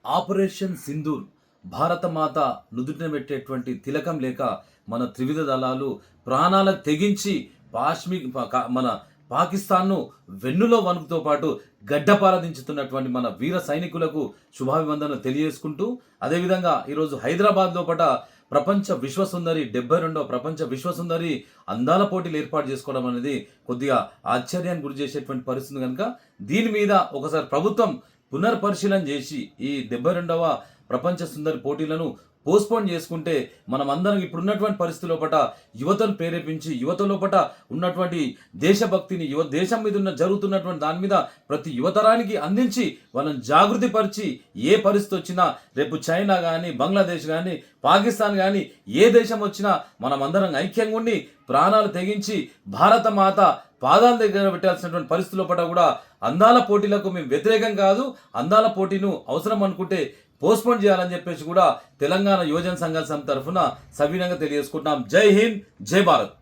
Operation Sindoor భారతమాత నుదుటిన పెట్టేటువంటి తిలకం లేక మన త్రివిధ దళాలు ప్రాణాలకు తెగించి మన పాకిస్తాన్ను వెన్నులో వణుకుతో పాటు గడ్డపారదించుతున్నటువంటి మన వీర సైనికులకు శుభాభివందనలు తెలియజేసుకుంటూ, అదేవిధంగా ఈరోజు హైదరాబాద్ లోపల ప్రపంచ విశ్వసుందరి 72వ ప్రపంచ విశ్వసుందరి అందాల పోటీలు ఏర్పాటు చేసుకోవడం అనేది కొద్దిగా ఆశ్చర్యాన్ని గురి చేసేటువంటి పరిస్థితి కనుక దీని మీద ఒకసారి ప్రభుత్వం పునర్పరిశీలన చేసి ఈ 72వ ప్రపంచ సుందరి పోటీలను పోస్ట్పోన్ చేసుకుంటే మనం అందరం ఇప్పుడున్నటువంటి పరిస్థితి లోపల యువతను ప్రేరేపించి యువత లోపల ఉన్నటువంటి దేశభక్తిని దేశం మీద జరుగుతున్నటువంటి దాని మీద ప్రతి యువతరానికి అందించి వాళ్ళని జాగృతి పరిచి ఏ పరిస్థితి వచ్చినా రేపు చైనా కానీ బంగ్లాదేశ్ కానీ పాకిస్తాన్ కానీ ఏ దేశం వచ్చినా మనం అందరం ఐక్యంగా ఉండి ప్రాణాలు తెగించి భారత మాత పాదాల దగ్గర పెట్టాల్సినటువంటి పరిస్థితుల్లో పట్ల కూడా అందాల పోటీలకు మేము వ్యతిరేకం కాదు, అందాల పోటీను అవసరం అనుకుంటే పోస్ట్పోన్ చేయాలని చెప్పేసి కూడా తెలంగాణ యువజన సంఘాల సమితి తరఫున సవినయంగా తెలియజేసుకుంటున్నాం. జై హింద్, జై భారత్.